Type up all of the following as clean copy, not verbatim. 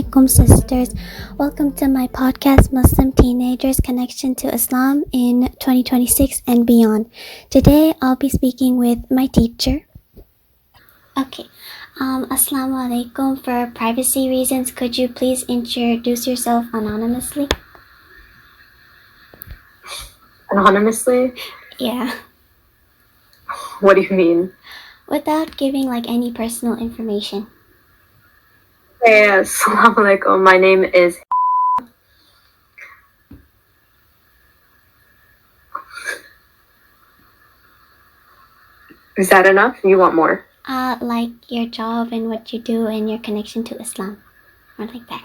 Alaikum, sisters. Welcome to my podcast, Muslim Teenagers Connection to Islam in 2026 and beyond. Today, I'll be speaking with my teacher. Okay. Assalamu Alaikum. For privacy reasons, could you please introduce yourself anonymously? Anonymously? Yeah. What do you mean? Without giving any personal information. Hey, Assalamu Alaikum. My name is... Is that enough? You want more? Like your job and what you do and your connection to Islam. Or like that.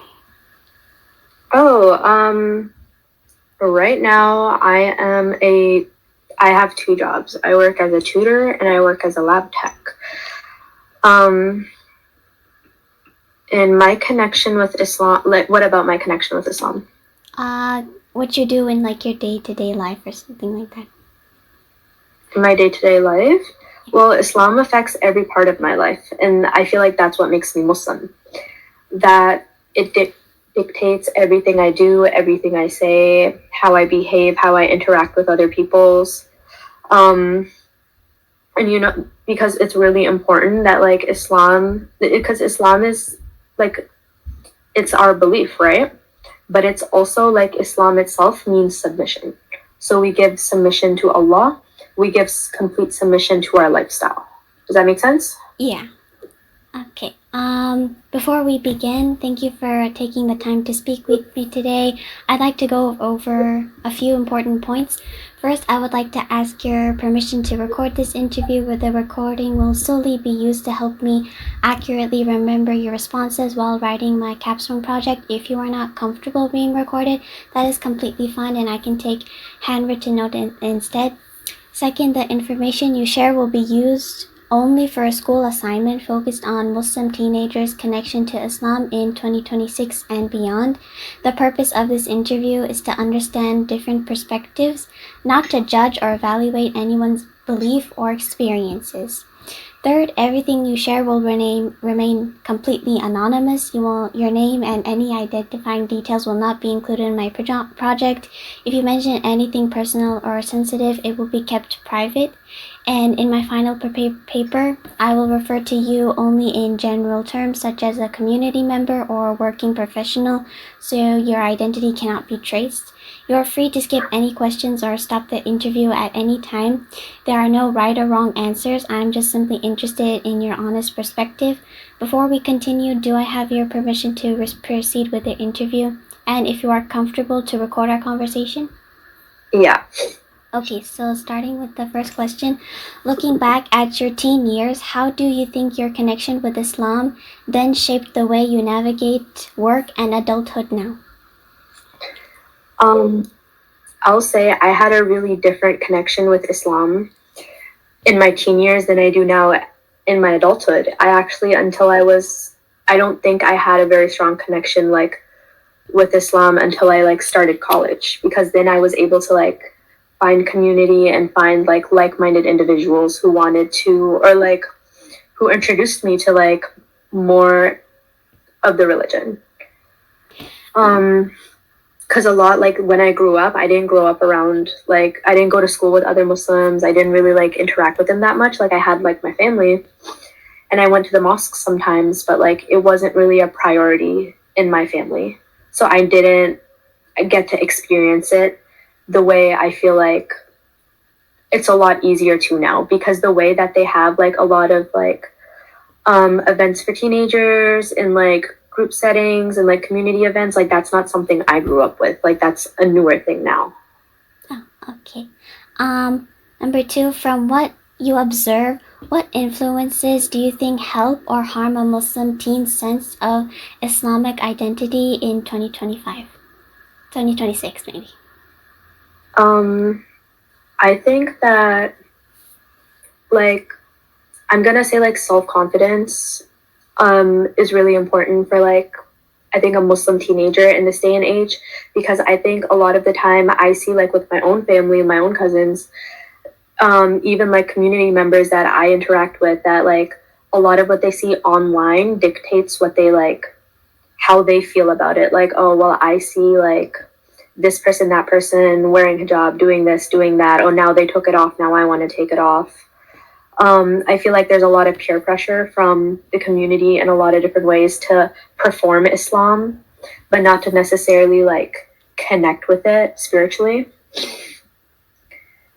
Right now I have two jobs. I work as a tutor and I work as a lab tech. And my connection with Islam, what about my connection with Islam? What you do in your day-to-day life or something like that. In my day-to-day life? Well, Islam affects every part of my life, and I feel like that's what makes me Muslim. That it dictates everything I do, everything I say, how I behave, how I interact with other people's. And because it's really important that Islam, because Islam is it's our belief, right? But it's also Islam itself means submission. So we give submission to Allah. We give complete submission to our lifestyle. Does that make sense? Yeah. Okay. Before we begin, thank you for taking the time to speak with me today. I'd like to go over a few important points. First, I would like to ask your permission to record this interview, where the recording will solely be used to help me accurately remember your responses while writing my capstone project. If you are not comfortable being recorded, that is completely fine, and I can take handwritten note instead. Second, the information you share will be used only for a school assignment focused on Muslim teenagers' connection to Islam in 2026 and beyond. The purpose of this interview is to understand different perspectives, not to judge or evaluate anyone's belief or experiences. Third, everything you share will remain completely anonymous. Your name and any identifying details will not be included in my project. If you mention anything personal or sensitive, it will be kept private. And in my final paper, I will refer to you only in general terms, such as a community member or a working professional, so your identity cannot be traced. You are free to skip any questions or stop the interview at any time. There are no right or wrong answers. I'm just simply interested in your honest perspective. Before we continue, do I have your permission to proceed with the interview? And if you are comfortable to record our conversation? Yeah. Okay, so starting with the first question, looking back at your teen years, how do you think your connection with Islam then shaped the way you navigate work and adulthood now? I'll say I had a really different connection with Islam in my teen years than I do now in my adulthood. I don't think I had a very strong connection with Islam until I started college, because then I was able to find community and find like-minded individuals who wanted to, or who introduced me to more of the religion. Because a lot when I grew up, I didn't grow up around I didn't go to school with other Muslims. I didn't really interact with them that much. I had my family, and I went to the mosque sometimes, but it wasn't really a priority in my family. So I didn't get to experience it the way I feel it's a lot easier to now, because the way that they have a lot of events for teenagers and group settings and community events, that's not something I grew up with. That's a newer thing now. Oh, okay. Number two, from what you observe, what influences do you think help or harm a Muslim teen's sense of Islamic identity in 2025? 2026 maybe. I think that I'm gonna say self-confidence is really important for I think a Muslim teenager in this day and age, because I think a lot of the time I see with my own family and my own cousins, even community members that I interact with, that a lot of what they see online dictates what they how they feel about it. Like, oh, well, I see like this person, that person wearing hijab, doing this, doing that. Oh, now they took it off. Now I want to take it off. I feel like there's a lot of peer pressure from the community in a lot of different ways to perform Islam, but not to necessarily like connect with it spiritually.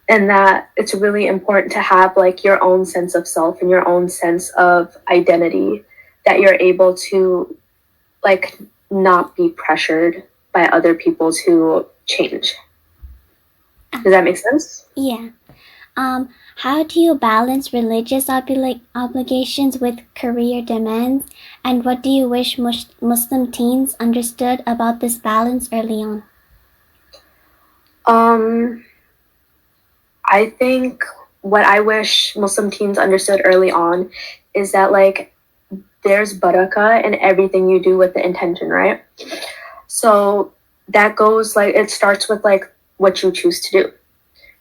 And that it's really important to have like your own sense of self and your own sense of identity, that you're able to like not be pressured by other people to change. Does that make sense? Yeah. How do you balance religious obligations with career demands? And what do you wish Muslim teens understood about this balance early on? I think what I wish Muslim teens understood early on is that like there's barakah in everything you do with the intention, right? So that goes like it starts with like what you choose to do.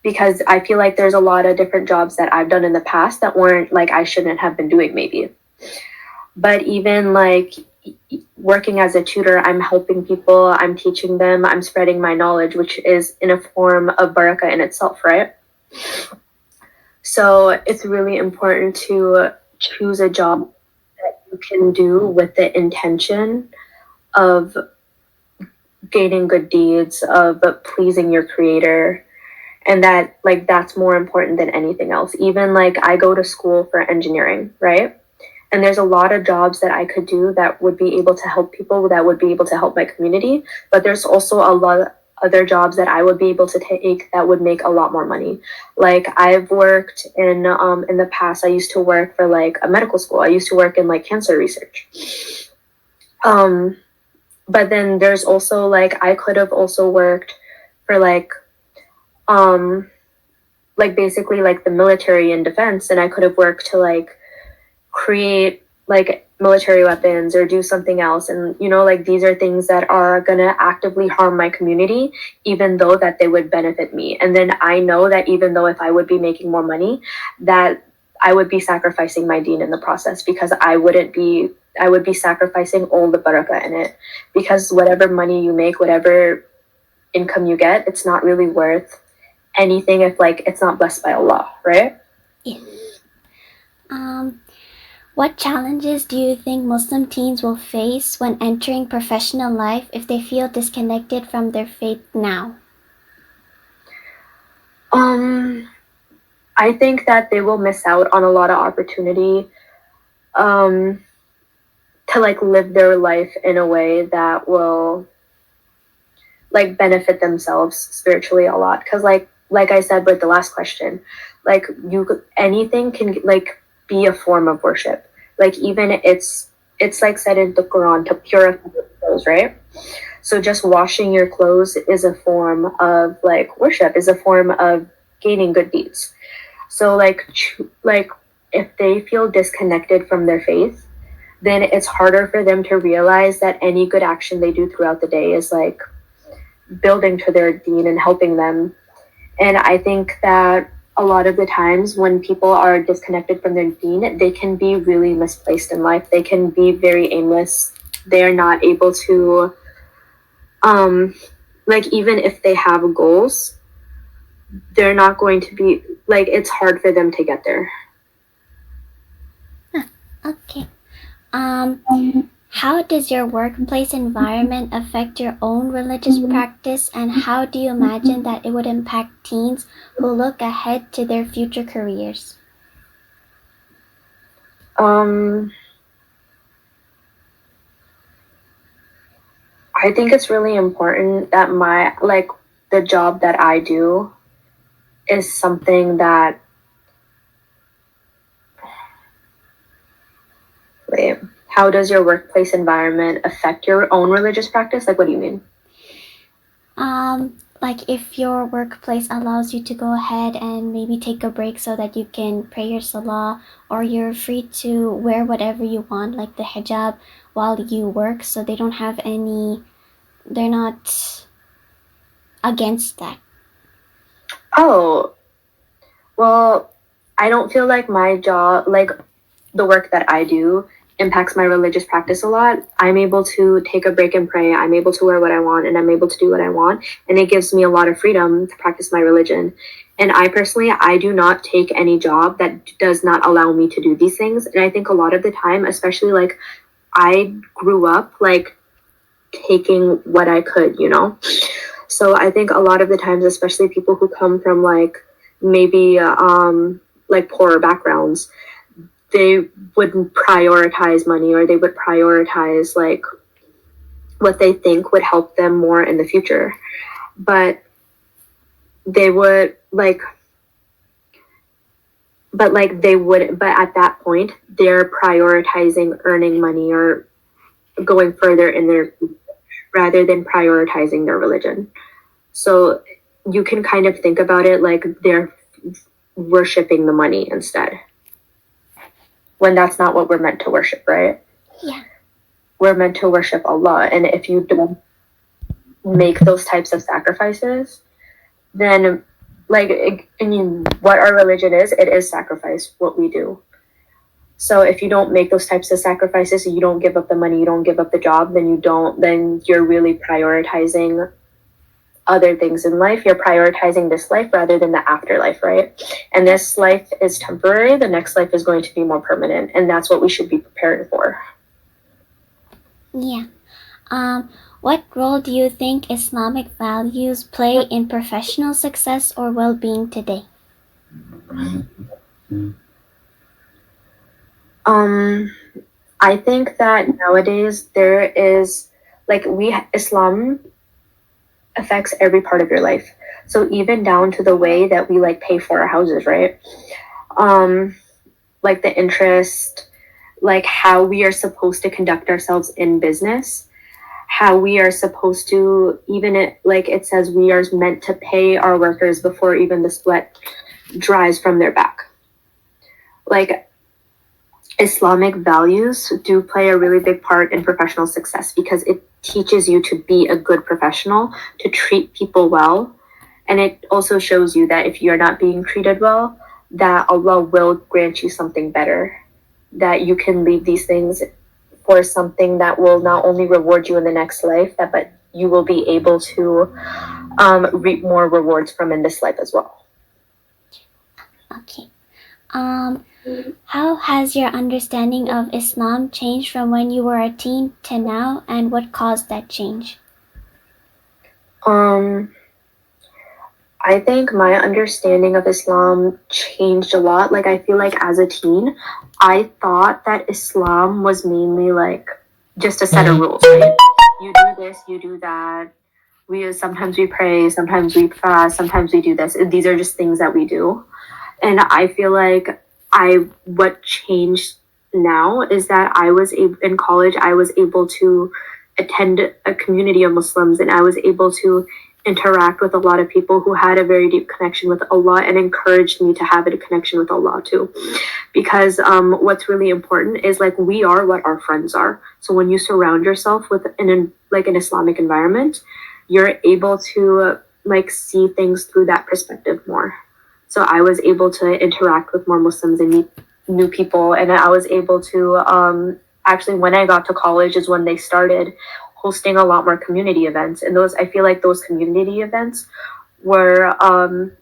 Because I feel like there's a lot of different jobs that I've done in the past that weren't like I shouldn't have been doing maybe. But even like working as a tutor, I'm helping people, I'm teaching them, I'm spreading my knowledge, which is in a form of barakah in itself, right? So it's really important to choose a job that you can do with the intention of gaining good deeds, of pleasing your creator, and that like that's more important than anything else. Even like I go to school for engineering, right? And there's a lot of jobs that I could do that would be able to help people, that would be able to help my community, but there's also a lot of other jobs that I would be able to take that would make a lot more money. Like I've worked in the past, I used to work for like a medical school. I used to work in like cancer research. But then there's also like I could have also worked for like basically like the military and defense, and I could have worked to like create like military weapons or do something else. And you know, like these are things that are gonna actively harm my community, even though that they would benefit me. And then I know that even though if I would be making more money, that I would be sacrificing my deen in the process, because I would be sacrificing all the barakah in it. Because whatever money you make, whatever income you get, it's not really worth anything if like it's not blessed by Allah, right? Yeah. What challenges do you think Muslim teens will face when entering professional life if they feel disconnected from their faith now? I think that they will miss out on a lot of opportunity to like live their life in a way that will like benefit themselves spiritually a lot. Because like I said with the last question, like anything can like be a form of worship. Like even it's like said in the Quran to purify your clothes, right? So just washing your clothes is a form of like worship, is a form of gaining good deeds. So like if they feel disconnected from their faith, then it's harder for them to realize that any good action they do throughout the day is like building to their deen and helping them. And I think that a lot of the times when people are disconnected from their deen, they can be really misplaced in life. They can be very aimless. They're not able to, like even if they have goals, they're not going to be, like it's hard for them to get there. Okay. How does your workplace environment affect your own religious practice, and how do you imagine that it would impact teens who look ahead to their future careers? I think it's really important that the job that I do is something that, wait, how does your workplace environment affect your own religious practice? Like, what do you mean? Like if your workplace allows you to go ahead and maybe take a break so that you can pray your salah, or you're free to wear whatever you want, like the hijab, while you work, so they're not against that. Oh, well, I don't feel like my job, like the work that I do, impacts my religious practice a lot. I'm able to take a break and pray. I'm able to wear what I want, and I'm able to do what I want. And it gives me a lot of freedom to practice my religion. And I personally, I do not take any job that does not allow me to do these things. And I think a lot of the time, especially like I grew up like taking what I could, you know? So I think a lot of the times, especially people who come from like maybe like poorer backgrounds, they wouldn't prioritize money, or they would prioritize like what they think would help them more in the future. But they would like, but at that point, they're prioritizing earning money or going further in their, rather than prioritizing their religion. So you can kind of think about it like they're worshiping the money instead, when that's not what we're meant to worship, right? Yeah. We're meant to worship Allah. And if you don't make those types of sacrifices, then like, I mean, what our religion is, it is sacrifice, what we do. So if you don't make those types of sacrifices, you don't give up the money, you don't give up the job, then you're really prioritizing other things in life. You're prioritizing this life rather than the afterlife, right? And this life is temporary. The next life is going to be more permanent. And that's what we should be prepared for. Yeah. What role do you think Islamic values play in professional success or well-being today? I think that nowadays there is like Islam affects every part of your life. So even down to the way that we like pay for our houses, right? Like the interest, like how we are supposed to conduct ourselves in business, how we are supposed to, even it says we are meant to pay our workers before even the sweat dries from their back. Like Islamic values do play a really big part in professional success because it teaches you to be a good professional, to treat people well. And it also shows you that if you're not being treated well, that Allah will grant you something better, that you can leave these things for something that will not only reward you in the next life, but you will be able to reap more rewards from in this life as well. Okay. How has your understanding of Islam changed from when you were a teen to now, and what caused that change? I think my understanding of Islam changed a lot. Like, I feel like as a teen, I thought that Islam was mainly like just a set of rules, right? You do this, you do that. Sometimes we pray, sometimes we fast, sometimes we do this. These are just things that we do. And I feel like what changed now is that in college, I was able to attend a community of Muslims, and I was able to interact with a lot of people who had a very deep connection with Allah and encouraged me to have a connection with Allah too. Because what's really important is like we are what our friends are. So when you surround yourself with an Islamic environment, you're able to like see things through that perspective more. So I was able to interact with more Muslims and meet new people. And I was able to, actually, when I got to college is when they started hosting a lot more community events. And I feel like those community events were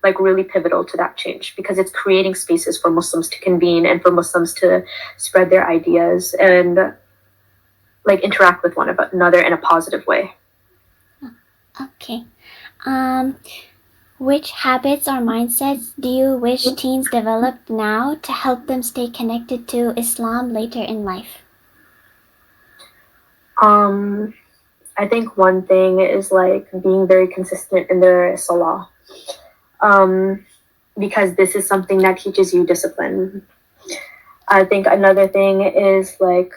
like really pivotal to that change, because it's creating spaces for Muslims to convene and for Muslims to spread their ideas and like interact with one another in a positive way. Okay. Which habits or mindsets do you wish teens developed now to help them stay connected to Islam later in life? I think one thing is like being very consistent in their salah. Because this is something that teaches you discipline. I think another thing is like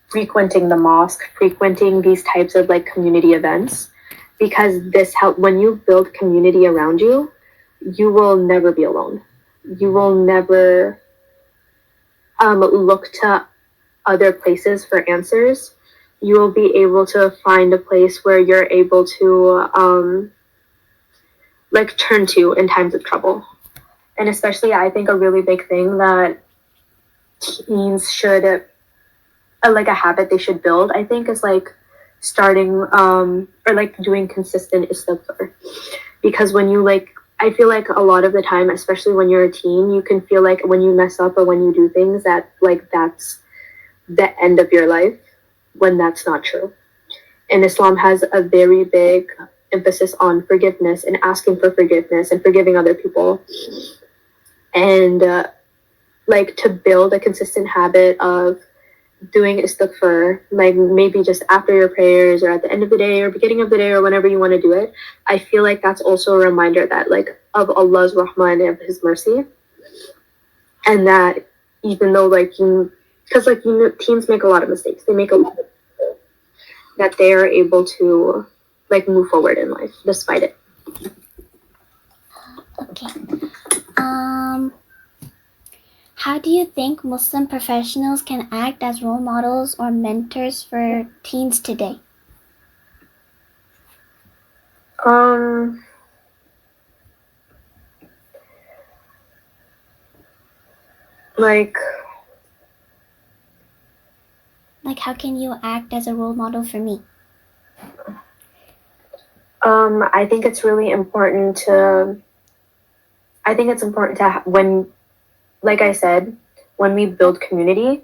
frequenting the mosque, frequenting these types of like community events. Because when you build community around you, you will never be alone. You will never look to other places for answers. You will be able to find a place where you're able to like turn to in times of trouble. And especially, I think a really big thing that teens should like a habit they should build, I think, is like starting or like doing consistent istighfar. Because when you like, I feel like a lot of the time, especially when you're a teen, you can feel like when you mess up or when you do things that like that's the end of your life, when that's not true. And Islam has a very big emphasis on forgiveness and asking for forgiveness and forgiving other people. And like to build a consistent habit of doing istighfar, like maybe just after your prayers or at the end of the day or beginning of the day or whenever you want to do it, I feel like that's also a reminder that like of Allah's rahmah and of His mercy. And that even though like you, because like you know, teens make a lot of mistakes, they make a lot of, that they are able to like move forward in life despite it. Okay. How do you think Muslim professionals can act as role models or mentors for teens today? Like how can you act as a role model for me? I think it's really important to, when, like I said, when we build community,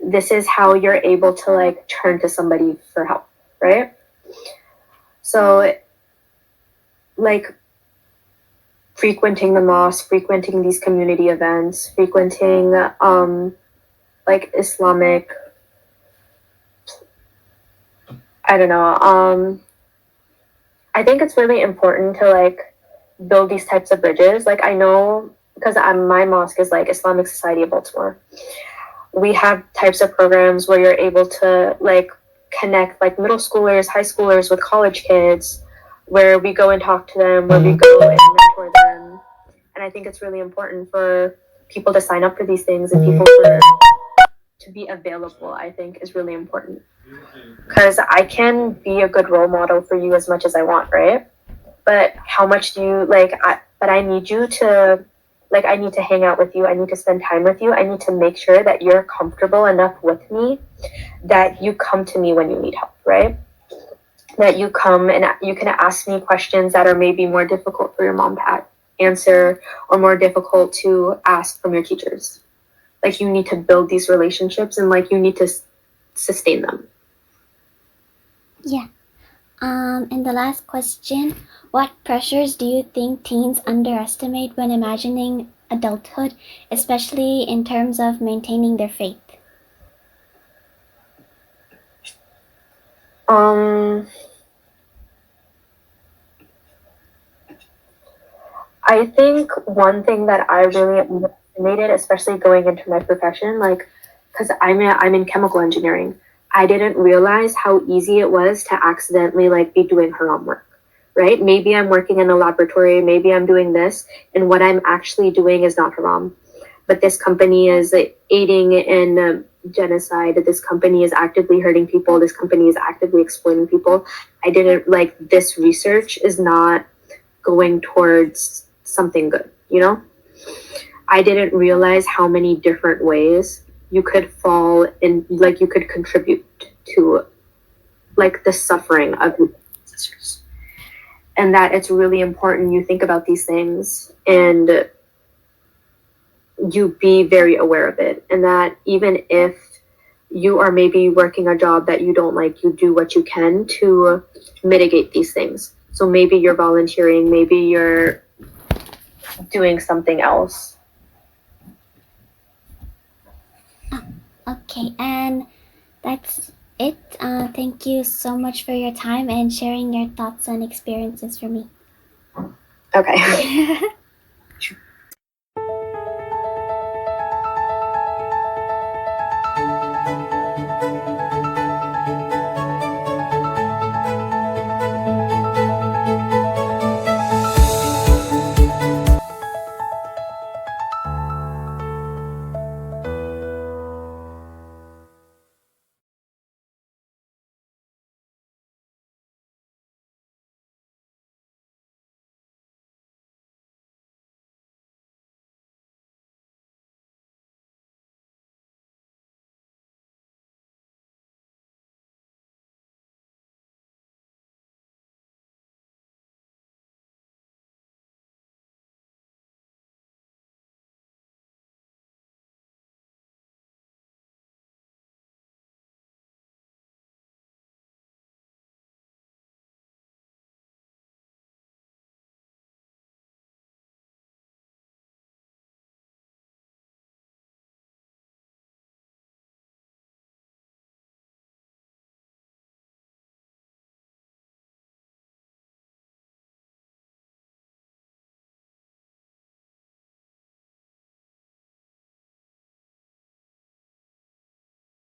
this is how you're able to like turn to somebody for help, right? So like frequenting the mosque, frequenting these community events, frequenting like Islamic, I don't know, I think it's really important to like build these types of bridges. Like I know, because my mosque is like Islamic Society of Baltimore. We have types of programs where you're able to like connect like middle schoolers, high schoolers with college kids, where we go and talk to them, where we go and mentor them. And I think it's really important for people to sign up for these things and people to be available, I think is really important. Because I can be a good role model for you as much as I want, right? But how much do you like, but I need you to, like, I need to hang out with you. I need to spend time with you. I need to make sure that you're comfortable enough with me that you come to me when you need help, right? That you come and you can ask me questions that are maybe more difficult for your mom to answer or more difficult to ask from your teachers. Like you need to build these relationships and like you need to sustain them. Yeah. And the last question, what pressures do you think teens underestimate when imagining adulthood, especially in terms of maintaining their faith? I think one thing that I really underestimated, especially going into my profession, like, because I'm in chemical engineering, I didn't realize how easy it was to accidentally like be doing haram work, right? Maybe I'm working in a laboratory, maybe I'm doing this, and what I'm actually doing is not haram. But this company is aiding in genocide. This company is actively hurting people. This company is actively exploiting people. I didn't like this research is not going towards something good, you know? I didn't realize how many different ways you could fall in, like you could contribute to like the suffering of your sisters. And that it's really important you think about these things and you be very aware of it. And that even if you are maybe working a job that you don't like, you do what you can to mitigate these things. So maybe you're volunteering, maybe you're doing something else. Okay, and that's it. Thank you so much for your time and sharing your thoughts and experiences for me. Okay.